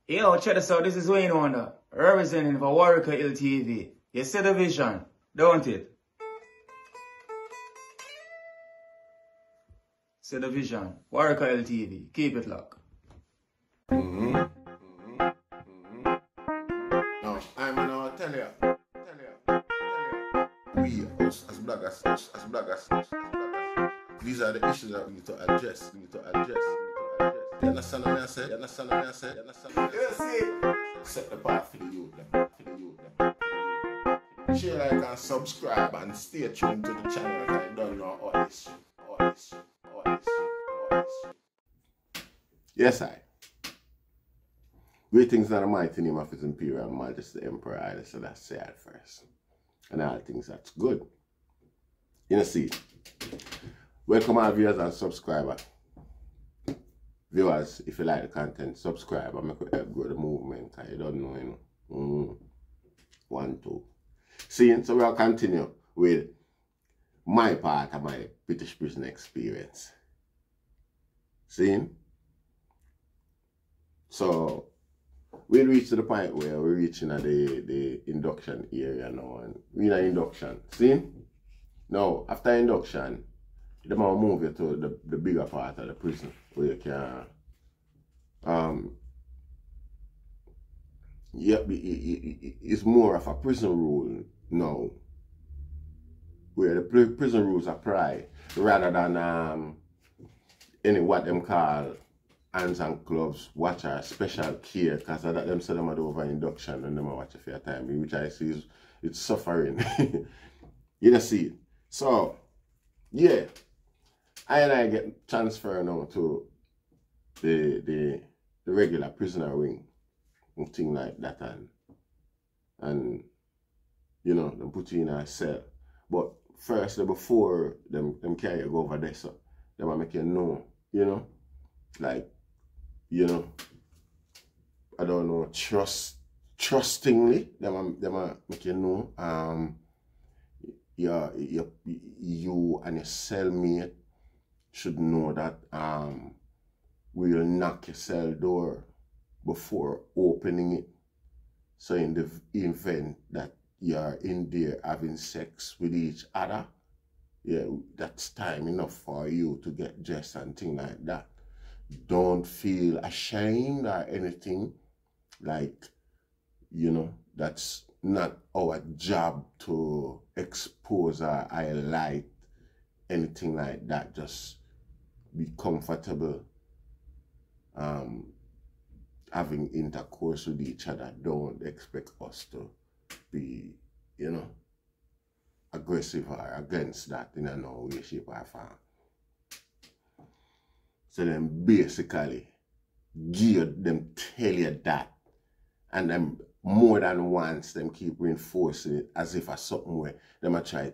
Yo, check this out. This is Wayne Wonder, representing for Warieka LTV. You see the vision, don't it? See the vision. Warieka LTV. Keep it locked. No, I'm gonna tell you. We, us as bloggers, these are the issues that we need to address. You understand what I say? You see? Set the path for the youth. Share, like, and subscribe and stay tuned to the channel if I don't know all this. Yes, I. Greetings in the mighty name of His Imperial Majesty Emperor Haile Selassie I first. And all things that's good. You know, see. Welcome our viewers and subscribers. Viewers, if you like the content, subscribe and make it help grow the movement. Cause you don't know, you know. 1, 2. See, so we'll continue with my part of my British prison experience. See? So we'll reach to the point where we're reaching at the induction area now, and we're in induction. See? Now, after induction, they might move you to the bigger part of the prison where you can it's more of a prison rule now, where the prison rules apply rather than any what them call hands and gloves, watch or special care, because that them say them over induction and them watch it for your time, which I see it's suffering. You know, see. So yeah, I get transferred now to the regular prisoner wing and thing like that, and you know, them put you in a cell. But first, before them carry you go over there, so them will make you know, you know, like, you know, I don't know, trustingly, them will make you know, you and your cellmate should know that we'll knock your cell door before opening it. So in the event that you're in there having sex with each other, yeah, that's time enough for you to get dressed and things like that. Don't feel ashamed or anything. Like, you know, that's not our job to expose or highlight anything like that. Just be comfortable having intercourse with each other. Don't expect us to be, you know, aggressive or against that in no way, shape or form. So then basically them tell you that, and then more than once them keep reinforcing it as if it's something where them a try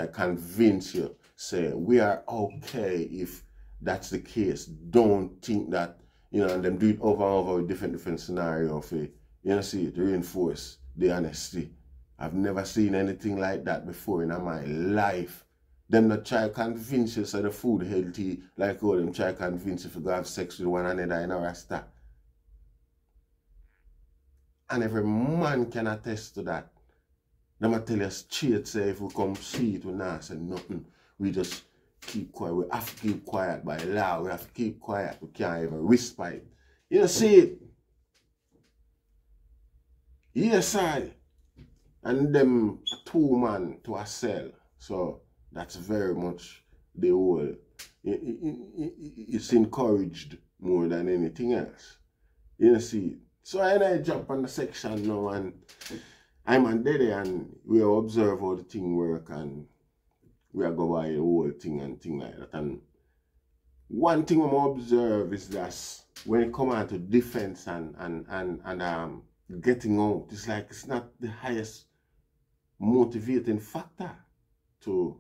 convince you, say we are okay if that's the case. Don't think that, you know, and them do it over and over with different scenarios. You know, see, to reinforce the honesty. I've never seen anything like that before in my life. Them not try to convince you so the food healthy, like how them try to convince you if you go have sex with one another in a Rasta. And every man can attest to that. Them a tell you straight, say if we come see it, we not say nothing. We just keep quiet. We have to keep quiet by law. We have to keep quiet. We can't even whisper it. You know, see it? Yes, I. And them 2 man to a cell. So that's very much the whole. It's encouraged more than anything else. You know, see. So I jump on the section now, and I'm on there, and we observe how the thing work, and we are go by the whole thing and thing like that. And one thing I observe is that when it comes out to defense and getting out, it's like it's not the highest motivating factor to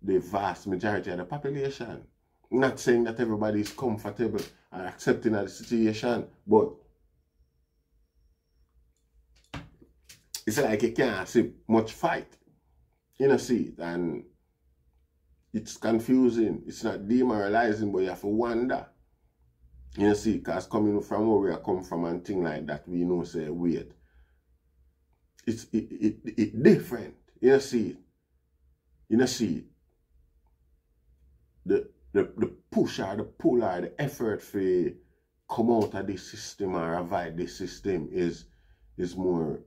the vast majority of the population. I'm not saying that everybody is comfortable and accepting of the situation, but it's like you can't see much fight. You know, see, and it's confusing. It's not demoralizing, but you have to wonder. You see, because coming from where we are come from and thing like that, we know say wait. It's different. You see. You see. The push or the pull or the effort for come out of this system or avoid this system is more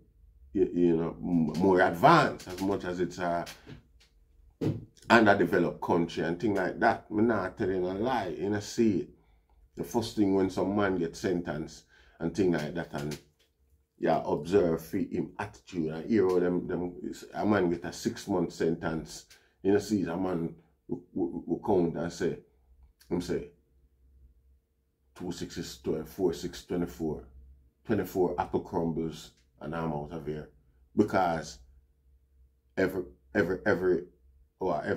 more advanced, as much as it's a underdeveloped country and thing like that. I'm not telling a lie. You see, the first thing when some man gets sentenced and thing like that, and observe him attitude and hear how a man get a 6-month sentence. You see, a man who count and say 2 6 is 12, 4 6 24, 24 apple crumbles and I'm out of here. Because every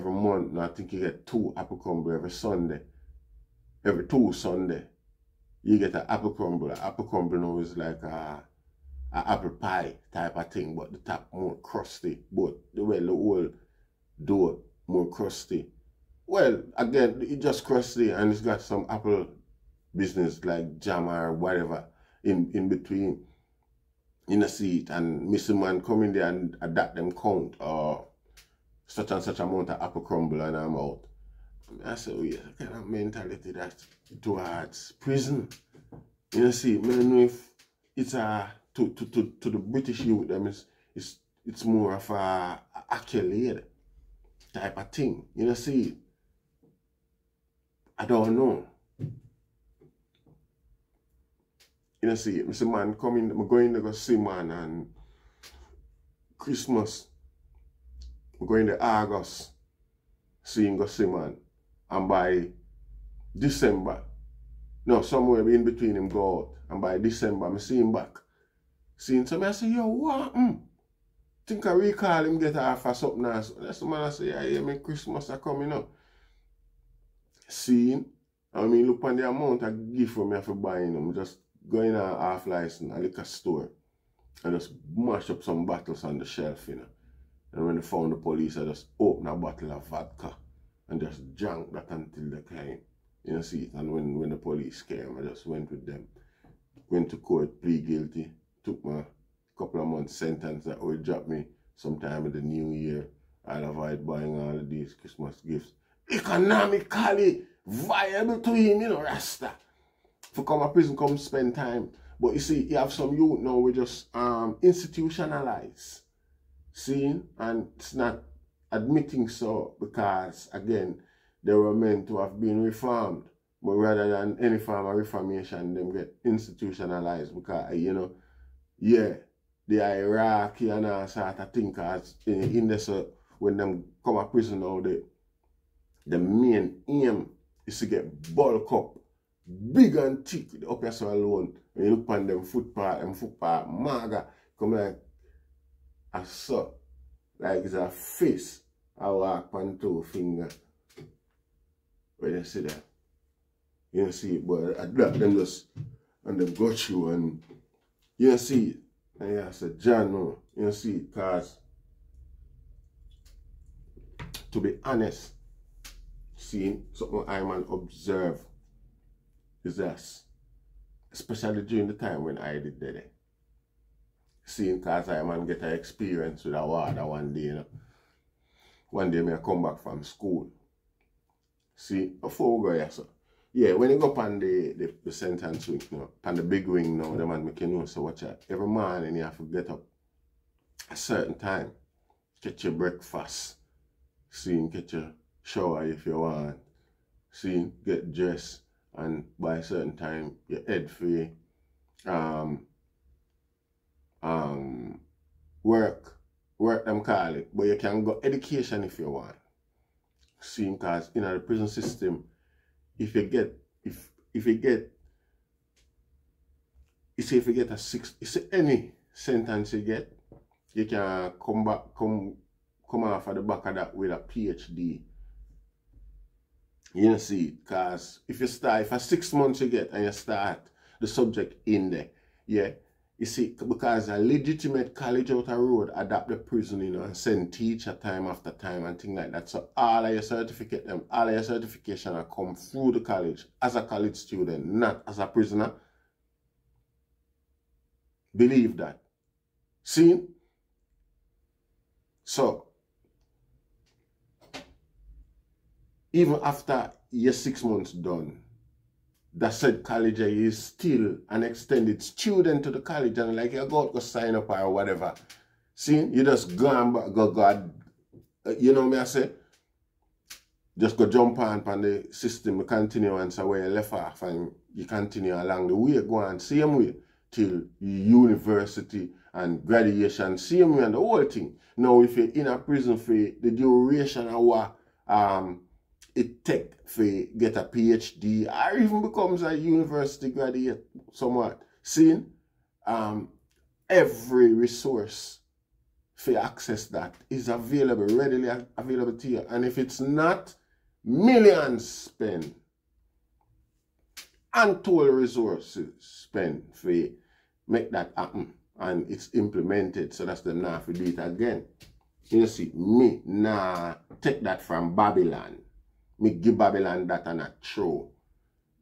month, I think you get 2 apple crumble every Sunday. Every 2 Sunday, you get an apple crumble. An apple crumble now is like a apple pie type of thing, but the top more crusty. But the whole dough more crusty. Well, again, it's just crusty and it's got some apple business like jam or whatever in between. You see it, and Mr. Man come in there and adapt them count or such and such amount of apple crumble and I'm out. I said, oh yeah, kind of mentality that's towards prison. You see, I don't know if it's to the British youth, them it's more of a accolade type of thing. You see, I don't know. You see, Mr. Man coming, I'm going to go see man and Christmas. I'm going to August, see him go see man. And by December, no, somewhere in between him go out. And by December, I see him back. Seeing somebody, I say, yo, what? Think I recall him get off or something else. That's the man I say, yeah, me Christmas are coming up. Seeing, I mean, look on the amount of gift for me for buying them. Just going to a half license, a liquor store, and just mash up some bottles on the shelf, you know. And when they found the police, I just opened a bottle of vodka and just drank that until they came. You see it. And when the police came, I just went with them. Went to court, plead guilty. Took my couple of months sentence that would drop me sometime in the new year. I'll avoid buying all of these Christmas gifts. Economically viable to him, you know, Rasta. For come to prison, come spend time. But you see, you have some youth now we just institutionalize. Seeing, and it's not admitting so because again they were meant to have been reformed, but rather than any form of reformation, them get institutionalized because you know, yeah, the hierarchy and all sort of thinkers in this when them come to prison now, the main aim is to get bulk up, big and thick with the upper so alone. When you look on them footpath, maga, come like I saw, like it's a face, I walk on 2 fingers. When you see that, you see it, but I drop them just, and them got you, and you see it. And you say, John, no, you see it, because, to be honest, seeing something I man observe is this, especially during the time when I did that. Seeing because I man get an experience with a water one day, you know. One day I come back from school. See, before we go here, so yeah, when you go up on the sentence wing, you know, on the big wing now, the man make you know, so watch out. Every morning you have to get up a certain time, get your breakfast, see, get your shower if you want, see, get dressed, and by a certain time you head for work them call it, but you can go education if you want. See, because in the prison system, if you get a 6, any sentence you get, you can come off at the back of that with a PhD. You see, because if a 6 months you get and you start the subject in there, yeah, You see, because a legitimate college out the road adapt the prison, you know, and send teacher time after time and things like that. So all of your certificate, all of your certification are come through the college as a college student, not as a prisoner. Believe that. See? So, even after your 6 months done, that said college is still an extended student to the college, and like you go sign up or whatever. See, you just go and go, you know me I say? Just go jump on the system, continue and so where you left off, and you continue along the way, go on same way till university and graduation, same way and the whole thing. Now if you're in a prison for the duration of what it take for get a PhD or even becomes a university graduate somewhat. Seeing every resource for access that is available, readily available to you. And if it's not, millions spent, untold resources spent for make that happen. And it's implemented so that's them now to do it again. You see, me nah take that from Babylon. Me give Babylon that and a throw.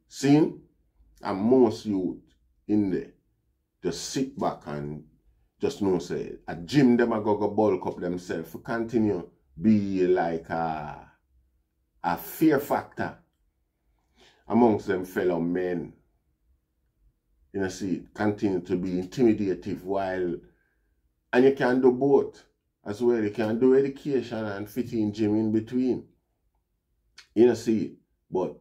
See? And most youth in there just sit back and just know say a gym them a go bulk up themselves to continue be like a fear factor amongst them fellow men. You know, see, continue to be intimidative while, and you can do both as well. You can do education and fit in gym in between. You know, see, but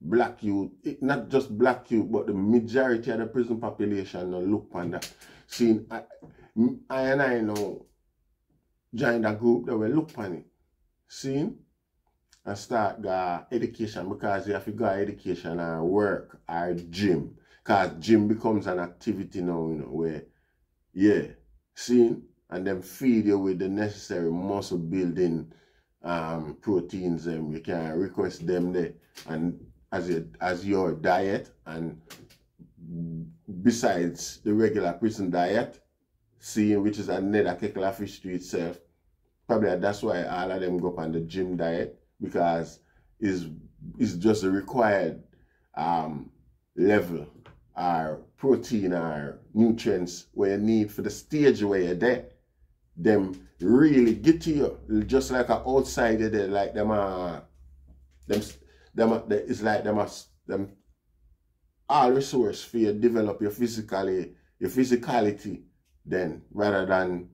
black youth, not just black youth, but the majority of the prison population no look on that. See, I know join that group that will look on it. See, and start the education because you have to go education and work or gym. Because gym becomes an activity now, you know, where, yeah, see, and then feed you with the necessary muscle building proteins, you can request them there and as your diet, and besides the regular prison diet, seeing which is another kettle of fish to itself. Probably that's why all of them go up on the gym diet, because it's just a required level or protein or nutrients where you need for the stage where you're there. Them really get to you, just like an outsider there, like it's like them all resource for you develop your physicality then, rather than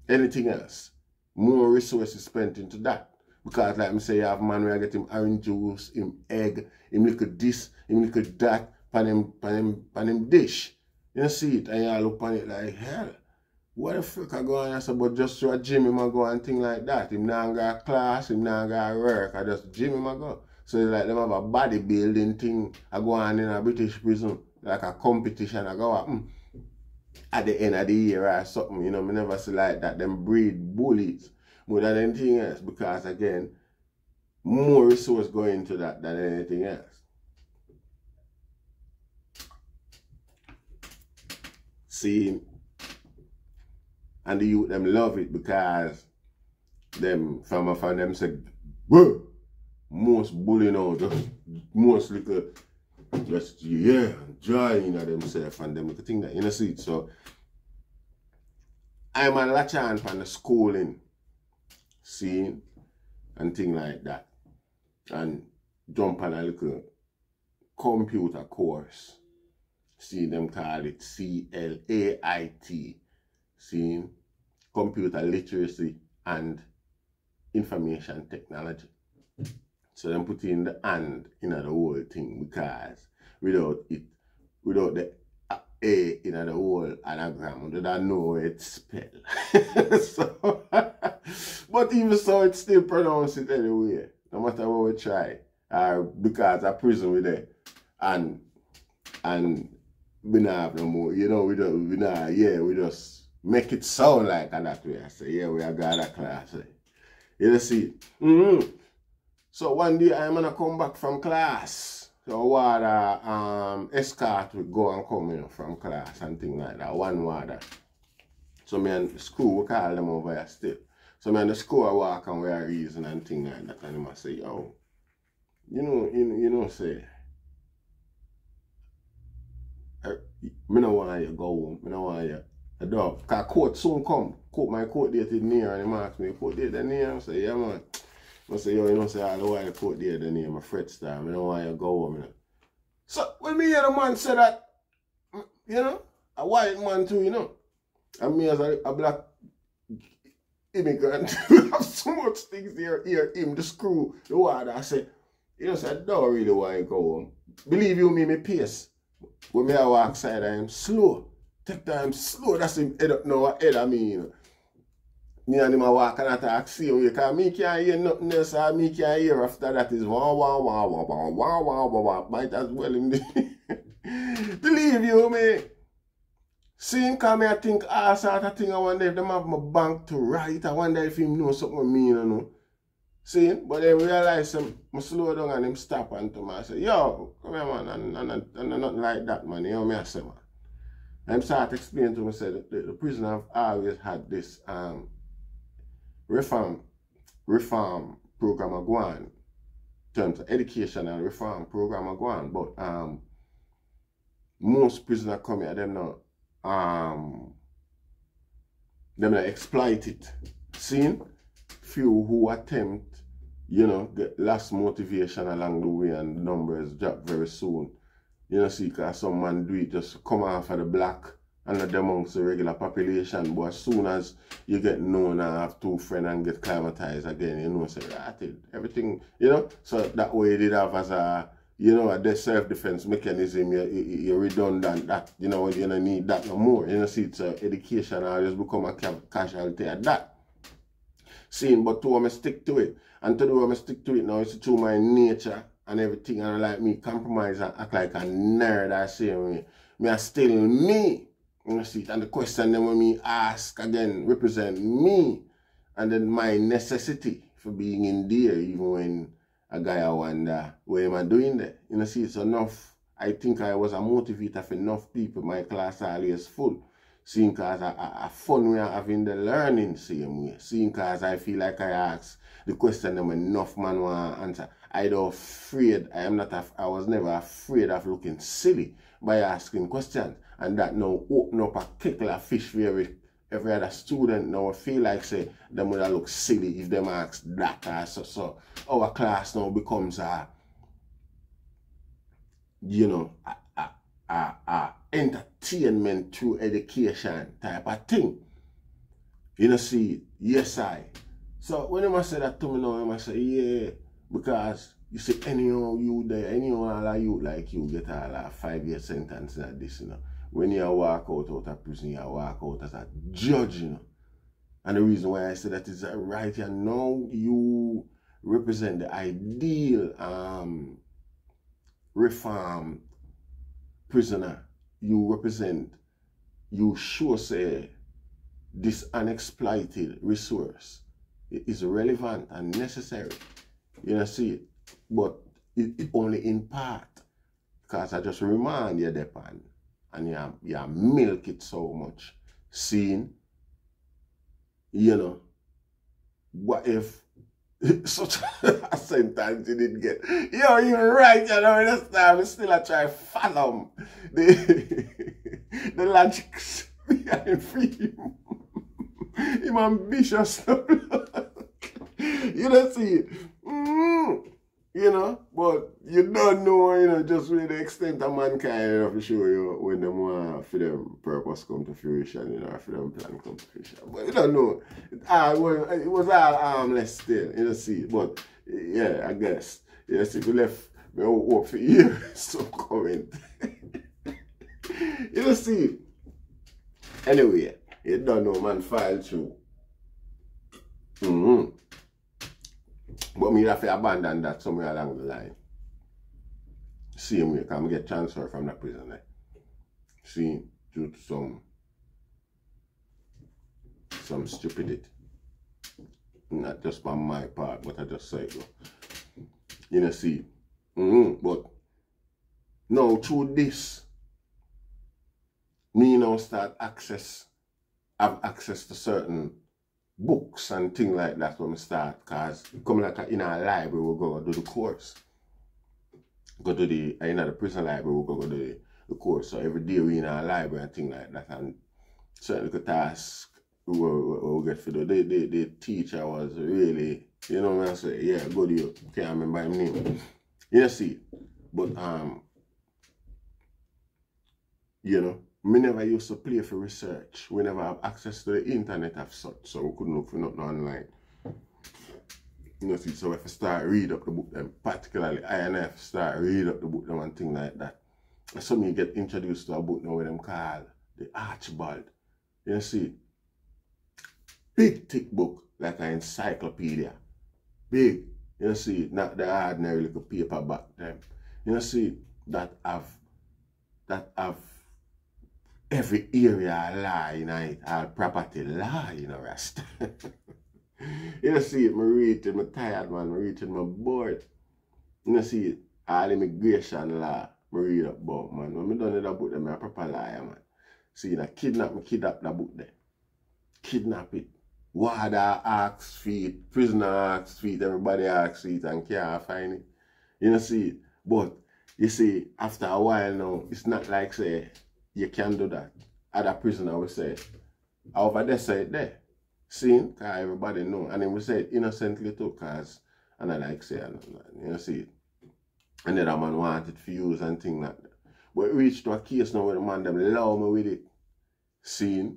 anything else. More resources spent into that. Because like I say, you have man where get him orange juice, him egg, him look at this, him look at that, pan him dish. You see it and you look on it like, hell, what the fuck I go on and say, but just to a gym him a go and thing like that. Him not go to class, him not go to work, I just gym him a go. So it's like them have a bodybuilding thing I go on in a British prison, like a competition I go at the end of the year or something, you know, me never see like that. Them breed bullies more than anything else, because again, more resource go into that than anything else. See, and the youth them love it because them from them say, whoa, most bullying out, just most little just enjoying themselves and them little thing that you know see it. So I'm a latch on from the schooling scene and thing like that, and jump on a little computer course. See, them call it CLAIT. See, computer literacy and information technology. So them put in the and in the whole thing, because without the A in the whole anagram, they don't know where it's spelled. So, but even so, it's still pronounced it anyway, no matter what we try. Because a prison with it, and we not have no more, you know, we just make it sound like that way. I say, yeah, we are got a class. You see. So one day I'm gonna come back from class. to a water escort would go and come, you know, from class and things like that. One water. So me and the school, we call them over here still. So me and the school I walk and we are reason and things like that. And they must say, yo, you know, say, me no want you go home. Me no want you. The dog. Because court soon come. My court date is near and he asks me, court date is near? I say, yeah man. I say, yo, you know, say all the while the court date is near. I'm a fret star. I don't want you to go home. You know? So when me hear the man say that, you know, a white man too, you know. And me as a black immigrant, have so much things there, hear him, the screw, the water. I say, you know, say, I don't really want to go home. Believe you me pace. When me I walk outside, I am slow. Take time slow. That's him head up now, head of me, you know. Me and him I walk and I talk same way, because me can't hear nothing else, or me can't hear after that is wah, wah, wah, wah, wah, wah, wah, wah, wah. Might as well him believe you me. Seeing come I think all sort of thing. I wonder if them have my bank to write. I wonder if him know something with me, you know. Seeing? But then realize him, I slow down and him stop and to me. I say, yo, come here man, and nothing like that man. You know me I say man. And him start explaining to me, say the prison have always had this reform program a go on. In terms of education and reform program a go on. But most prisoners come here, them not exploit it. Seen few who attempt, you know, get less motivation along the way and the numbers drop very soon. You know, see, because some man do it just come off of the black and not amongst the regular population. But as soon as you get known and have two friends and get climatized again, you know, say, everything, you know. So that way they have as a, you know, a self-defense mechanism, you're redundant that, you know, you don't need that no more. You know, see, it's education or just become a casualty at that. Seeing, but to I stick to it. And to do I stick to it now, it's to my nature and everything, and like me compromise and act like a nerd, I say, me are still me. You know, see, and the question then when me ask again represent me, and then my necessity for being in there, even when a guy I wonder, what am I doing there? You know, see, it's enough. I think I was a motivator for enough people. My class always full. Seeing cause a fun way of having the learning same way. Seeing cause I feel like I ask the question them enough man want to answer. I don't afraid, I was never afraid of looking silly by asking questions. And that now open up a particular fish for every other student now feel like say them would look silly if them ask that or so our class now becomes a, you know, a entertainment through education type of thing. You know, see, yes I. So when you say that to me now, I must say, yeah, because you see anyhow you there, anyhow all of you like you get a 5-year sentence like this, you know. When you walk out of prison, you walk out as a judge, you know. And the reason why I say that is that right here now you represent the ideal reform prisoner. You represent, you sure say this unexploited resource is relevant and necessary. You know, see it. But it only in part. Because I just remind you depend. And you milk it so much. Seeing, you know, what if such a sentence you didn't get? Yo, you're right, you know, this time I still try to follow the logic behind him. Him ambitious. You don't see it. You know, but you don't know, you know, just with the extent of mankind, you know, for sure, you know, when them want for them purpose come to fruition, you know, for them plan come to fruition. But you don't know. It was all harmless still, you know, see. But yeah, I guess. Yes, if you left me hope for years, so comment. You know, see. Anyway, you don't know, man, file through. But me have to abandon that somewhere along the line. Same way, because I get transferred from the prison. See, due to some stupidity. Not just by my part, but I just say it. You know, see. But Now through this, me now have access to certain books and things like that when we start, because come like in our library we go do the course. Go to the in the prison library we go do the course. So every day we in our library and things like that, and certain little tasks we get for the teacher was really, you know what I say, yeah, good you can't remember his name. You see, but you know, me never used to play for research. We never have access to the internet of such, so we couldn't look for nothing online. You know, see, so if I start read up the book, then particularly INF, start read up the book them and things like that. And so me get introduced to a book now with them called the Archibald. You see, big thick book, like an encyclopedia. Big, you see, not the ordinary little paperback them. You see, that have every area of law in it, all property law, you know, Rasta. You see it, I read it, I'm tired, man, I read it, I'm bored. You see it, all immigration law, I read about, man. When I done that book, I'm a proper liar, man. See, I kidnap that book there. Kidnap it. Warder asks feet, prisoner asks feet, everybody asks feet and can't find it. You know, see it. But, you see, after a while now, it's not like, say, you can do that. Other prisoner will say, over there, say it there. See, because everybody know. And then we say it innocently too, because, and I like say, you know, see it. And then that man wanted for use and things like that. But it reached to a case now where the man them allow me with it. See,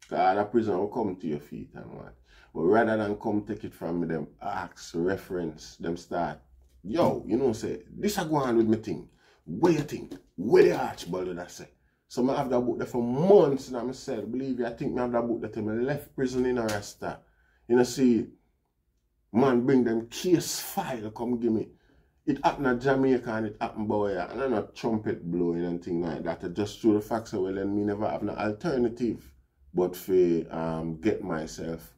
because other prisoner will come to your feet and what. But rather than come take it from me, them ask, reference, them start, yo, you know, say, this a go on with me thing. What you think? Where the Archibald did I say? So I have that book there for months and I myself, believe you, I think I have that book that I left prison in a Rasta. You know, see, man bring them case file, come give me. It happened at Jamaica and it happened boy, and I'm not trumpet blowing and things like that. Just through the facts of well, then me never have no alternative but for get myself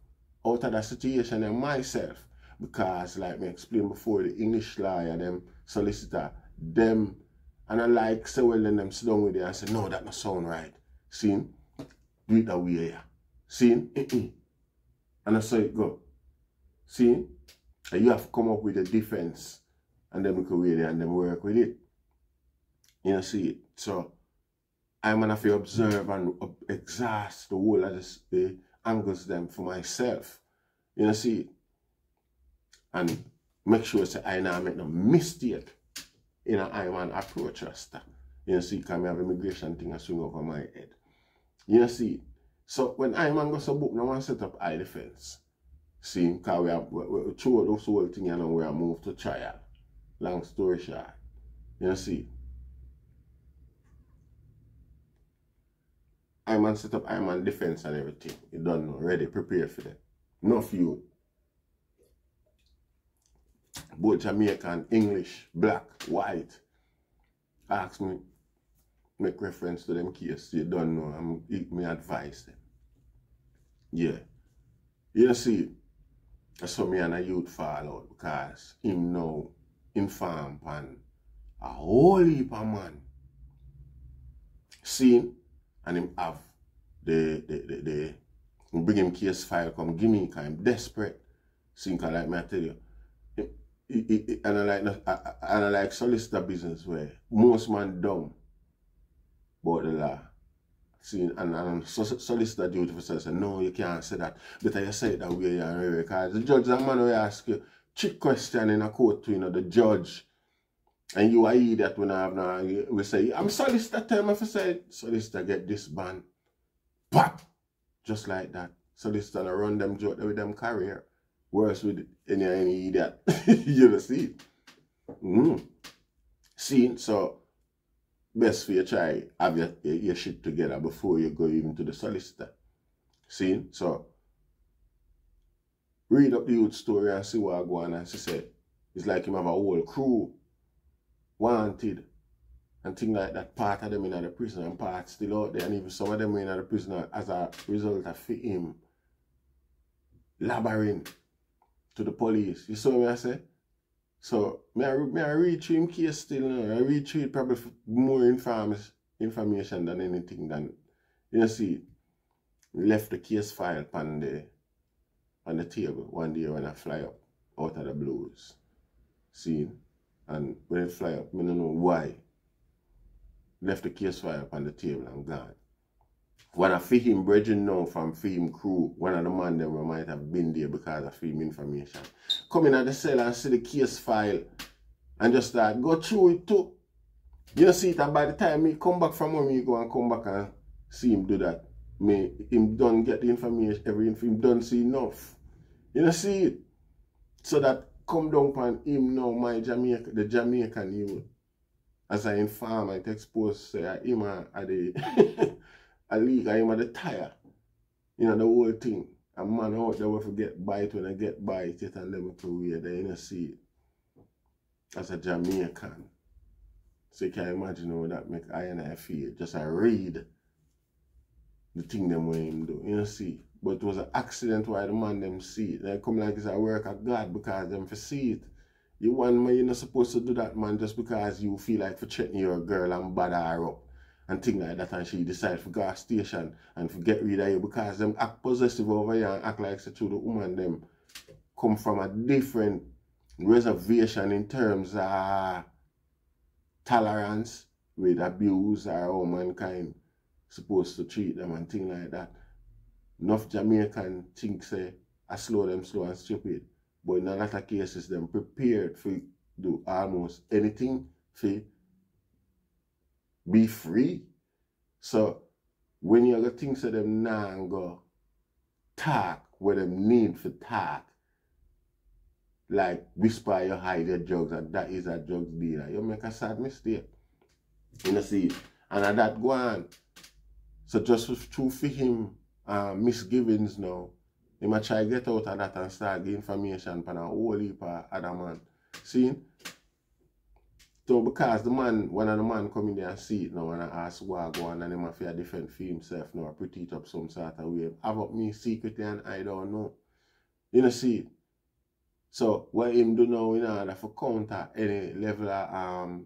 out of that situation and myself. Because like me explained before, the English lawyer, them solicitor, them, and I like say well then them sit down with you and say, no, that not sound right. See? Do it that way here. See? And that's how it go. See? And you have to come up with a defense. And then we go with it and then work with it. You know, see it. So I'm gonna have to observe and exhaust the whole of the angles them for myself. You know, see it. And make sure say I not make no mistake in a I man approach Rasta. You know, see, because I have immigration thing I swing over my head. You know, see. So when I man goes to book, no one set up eye defense. See, because we through those whole thing and we are moved to trial. Long story short. You know, see. I man set up I man defense and everything. You don't know, ready, prepare for that. No few. Both Jamaican, English, black, white. Ask me, make reference to them case. You don't know, me advise them. Yeah. You see, that's how me and a youth fall out because him now inform pan a whole heap of man. See, and him have the bring him case file come give me because I'm desperate. See, because like me I tell you, and I like solicitor business where most man dumb about the law. See, and solicitor duty for say, no, you can't say that. But you say it that way, because the judge, that man will ask you trick question in a court to, you know, the judge. And you are idiot when I have now, we say, I'm solicitor, tell me if I say, solicitor get this ban. Pop! Just like that. Solicitor run them joke with them career. Worse with any idiot. You know, see? See, so best for you try have your shit together before you go even to the solicitor. See? So read up the youth story and see what I go on and she said it's like him have a whole crew wanted and things like that. Part of them in the prison and part still out there, and even some of them in the prison as a result of him laboring to the police. You saw me I say? So, I read through him case still, you know. I read through it probably for more information than anything than, you see, left the case file on the table one day when I fly up out of the blues. See? And when it fly up, I don't know why. Left the case file on the table and gone. When I feel him bridging now from film crew, one of the man them we might have been there because of film information. Come in at the cell and see the case file and just start go through it too. You see it, and by the time me come back from home, me go and come back and see him do that. Him done get the information, him done see enough. You know, see it. So that come down upon him now, the Jamaican youth. As I inform, I expose say him at the a league, him at the tire. You know, the whole thing. A man out there will forget bite when I get bite it and them to wear there, you know, see it. As a Jamaican. So you can imagine how that make I feel. Just I read the thing them way him do, you know, see. But it was an accident why the man them see it. They come like it's a work of God because them for see it. You want man, you're not supposed to do that, man, just because you feel like for threatening your girl and bother her up and things like that, and she decide for gas station and for get rid of you because them act possessive over here and act like so to the woman them come from a different reservation in terms of tolerance with abuse or how mankind supposed to treat them and things like that. Enough Jamaican think say I slow and stupid. But in a lot of cases them prepared for do almost anything for be free. So when you got things that them now go talk where them need for talk, like whisper you hide your drugs and that is a drugs dealer, you make a sad mistake. You know, see, and at that go on. So just true for him misgivings now, he might try to get out of that and start getting information from a whole heap of other man. See? So because the man, one of the man come in there and see it now and I ask what go on and he might feel different for himself now, or pretty it up some sort of way. Have up me secretly and I don't know. You know, see it? So what him do now in order for counter any level of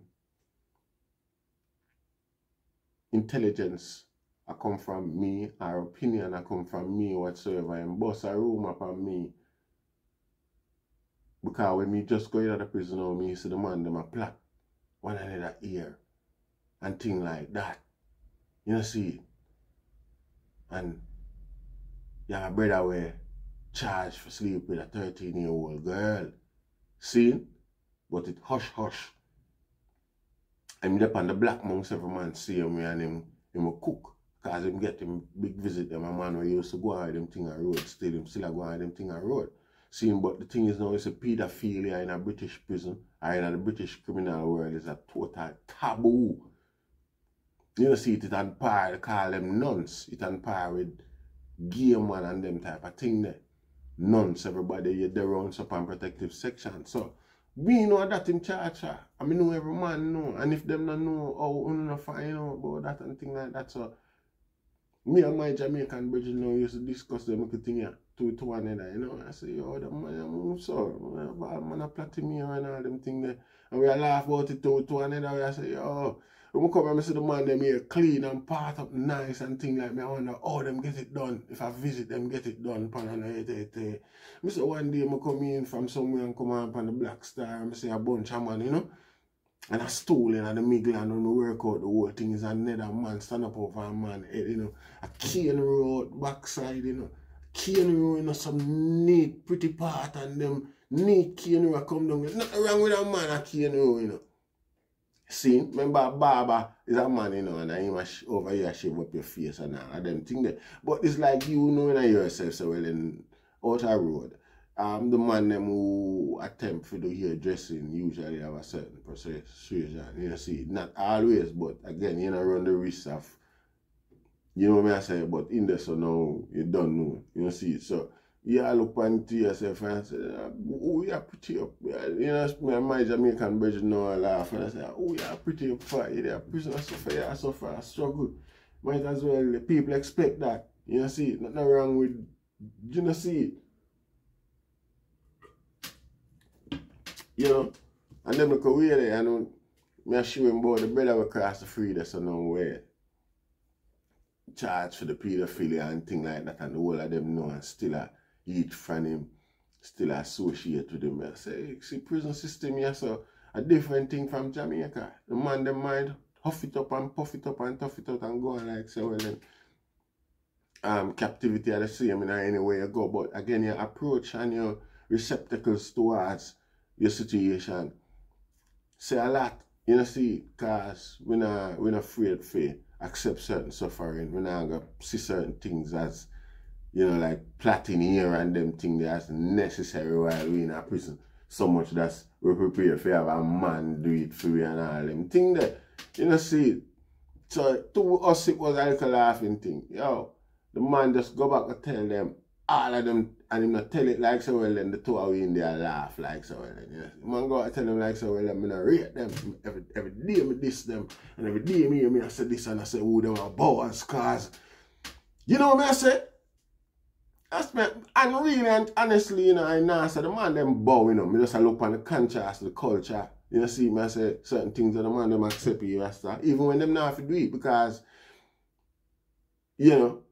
intelligence I come from me, or opinion I come from me whatsoever, and bust a room upon me. Because when me just go into the prison now, me see the man them a plot one another ear and thing like that. You know, see it? And you have a brother where charged for sleep with a 13-year-old girl. See it? But it hush hush. I'm up on the black monks every man see him and him a cook. Because him get him big visit them a man who used to go on them thing on road. Still him still go on them thing on road. See him, but the thing is now it's a pedophilia in a British prison or in the British criminal world is a total taboo. You know, see it on par, they call them nuns. It on par with gay man and them type of thing there. Nuns, everybody they run up on protective section. So we know that in charge. I mean know every man know. And if them not know how not find out about that and thing like that. So me and my Jamaican bridge now used to discuss them thing here to one another, you know. I say, yo, the man move so man a plotting me and all them thing there. And we laugh about it to one another. I say, yo, when we come and see the man them here clean and part up nice and thing like me, I wonder how them get it done. If I visit them get it done I say one day I come in from somewhere and come up on the Black Star and I see a bunch of man, you know. And I stole in the middle and when we work out the whole thing is another man stand up over a man head, you know. A cane road backside, you know. Cane road, you know, some neat pretty part and them neat cane road come down. There's nothing wrong with a man a cane road, you know. See, remember a barber is a man, you know, and he must over here shave up your face and all them thing there. But it's like you knowing yourself so well in outer road. The man them who attempt to do hairdressing usually have a certain persuasion. You know, see, not always, but again, you know, run the risk of, you know what I say, but in there, so now you don't know. You know, see, so you look into yourself and say, oh, you're pretty up. You know, my Jamaican bridge now I laugh and I say, oh, you're pretty up for you. You're prisoner suffer, struggle. Might as well, the people expect that. You know, see, nothing wrong with, you know, see. You know, And then I go wear there, and I show him about the brother we cross the freedom, so now we charge for the pedophilia and things like that, and the whole of them know, and still eat from him, still associate with him. I say, see, prison system here, so a different thing from Jamaica. The man, them mind, huff it up and puff it up and tough it out and go on like, so well, then, captivity are the same in any way you go, but again, your approach and your receptacles towards your situation say a lot, you know, see, because we're not afraid to accept certain suffering. We're not going to see certain things as, you know, like plotting here and them things that's necessary while we're in a prison. So much that we're prepared for have a man do it for we and all them things that, you know, see. So to us it was a little laughing thing. Yo, the man just go back and tell them, all of them, and him not tell it like so well, then the two of we in there laugh like so well. Then, you know? The man go and tell them like so well, then I rate them. Every day I diss them, and every day me I say this and I say, oh, them are bow and scars. You know what I say? That's me, and really and honestly, you know, I know, so the man them bow, you know, me just look on the contrast, the culture. You know, see, I say certain things that the man them accept you, Rasta, even when them not have to do it, because, you know,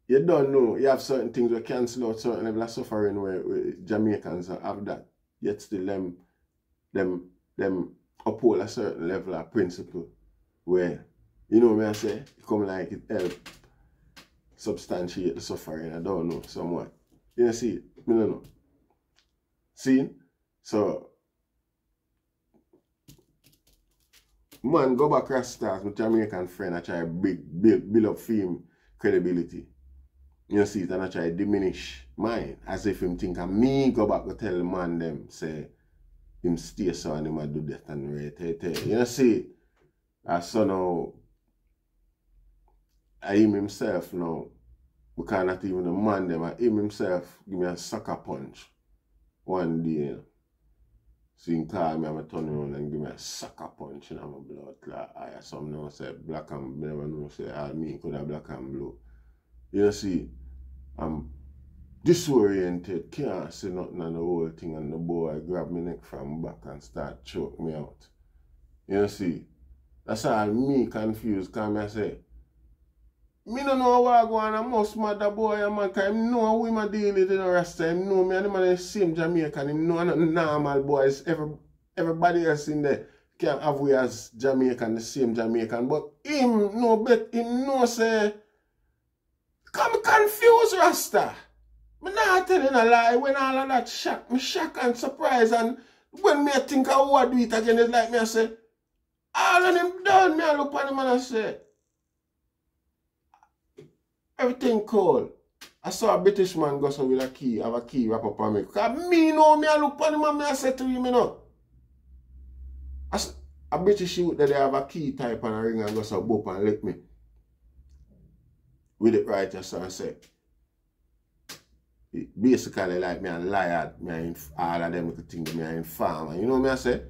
you don't know, you have certain things that cancel out certain level of suffering where Jamaicans have that, yet still them uphold a certain level of principle where, you know what I say, it come like it help substantiate the suffering. I don't know, somewhat. You know, see, I don't know. See? So, man, go back Rastas, my Jamaican friend, I try to build up film credibility. You know, see it, and I try to diminish mine, as if him think of me go back to tell the man them, say, him stay so and him a do that and right. You know, see, so now, I him himself now, because not even the man them, I him himself give me a sucker punch one day. You know. So he call me, I'm turn around and give me a sucker punch in my blood clot. I some now say black and blue, never know say all me could have black and blue. You know, see, I'm disoriented, can't see nothing on the whole thing, and the boy grab my neck from back and start choke me out. You know, see, that's all me confused, because I say, me don't know what I go on, I must mother boy, man, because I know who I deal with in the rest of time, know me, and the man is the same Jamaican, him know not normal boys, everybody else in there can have we as Jamaican, the same Jamaican, but him know bet, him know say, come confused, Rasta. I'm not telling a lie. When all of that shock, me shock and surprise. And when me think I want to do it again, it's like me I say, all of them done. Me I look at him and I say, everything cool. I saw a British man go so with a key, have a key wrap up on me. Because me know me I look at him and me I say to him, you know. A British youth that they have a key type and a ring and go so boop and let me. With it right, so I say. Basically, like me and liar, me all of them could think me are informer. You know what I say?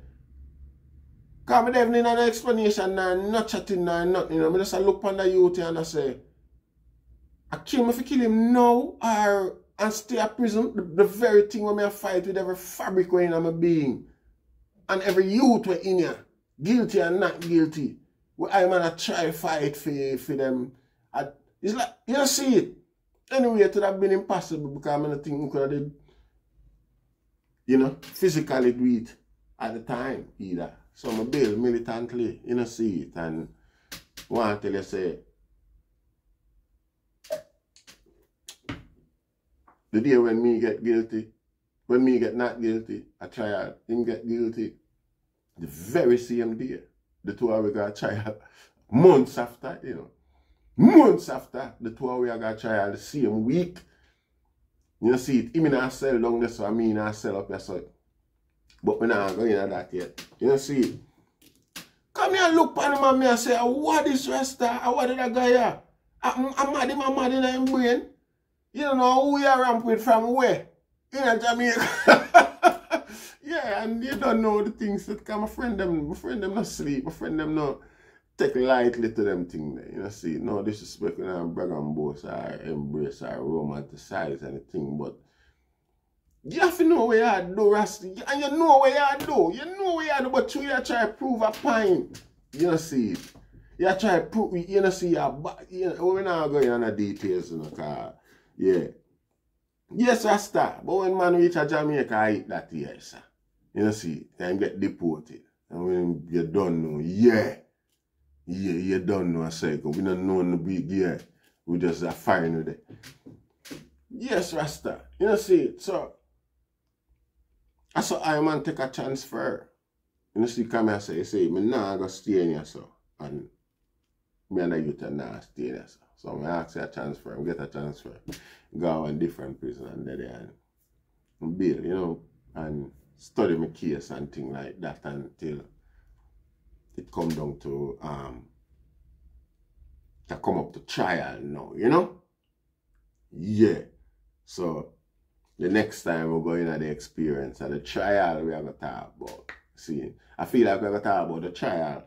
Because I don't need an explanation, not chatting, nothing. You know, I just look on the youth and I say, I kill him if I kill him now or and stay at prison. The very thing when I fight with every fabric in my being. And every youth we're in here, guilty and not guilty. I'm gonna try fight for them. It's like, you don't see it. Anyway, it would have been impossible because I don't think we could have did, you know, physically do it at the time either. So I build militantly, you know, see it. And want to tell you, say, the day when me get guilty, when me get not guilty, I try him get guilty. The very same day, the two of us got trial months after, you know. Months after, the two of us got trial the same week. You see it, him in a cell down there, so I mean I sell up there, so. But we're not going into that yet. You see it. Come here and look at him and me and say, what is Rasta? What did that guy here? I'm mad in his brain. You don't know who you ramp with from where? In a Jamaica. Yeah, and you don't know the things that come. My friend them not sleep. My friend them not take lightly to them things there. You know, see, no disrespect when I brag and boast or embrace or romanticize anything, but You have to know what you do, Rusty. And you know what you do. You know what you do, but you try to prove a point. You know, see. You try to prove, you know, see, we're not going on the details in the car. Yeah. Yes, Rasta. But when man reach a Jamaica, I eat that here, sir. You know, see, and get deported. And when you don't know, yeah, you don't know a cycle. We don't know the big, yeah. We just are fine with it. Yes, Rasta. You know, see, so I saw I man take a transfer. You know, see, come here, say, me nah go stay in here, so. And me and the youth are not stay there, so. So I ask you a transfer, get a transfer, go in different prison and there and build, you know, and study my case and things like that until it come down to come up to trial now, you know? Yeah. So the next time we're going to the experience and the trial we're going to talk about. See, I feel like we're going to talk about the trial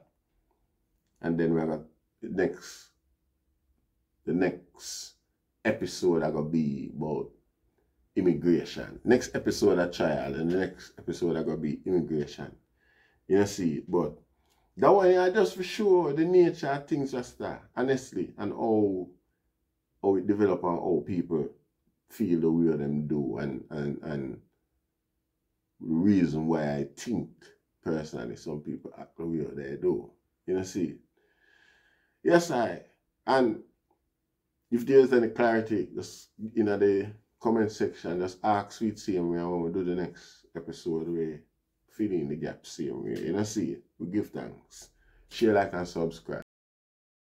and then we're going to the next episode are going to be about immigration. Next episode of trial and the next episode are going to be immigration. You know, see, but that one I just for sure the nature of things just that, honestly, and how it develop and how people feel the way them do and the reason why I think personally some people act the way they do. You know, see. Yes, and if there's any clarity, just in the comment section, just ask Sweet same way when we do the next episode where fill in the gap same way. You know, see, we give thanks. Share, like, and subscribe.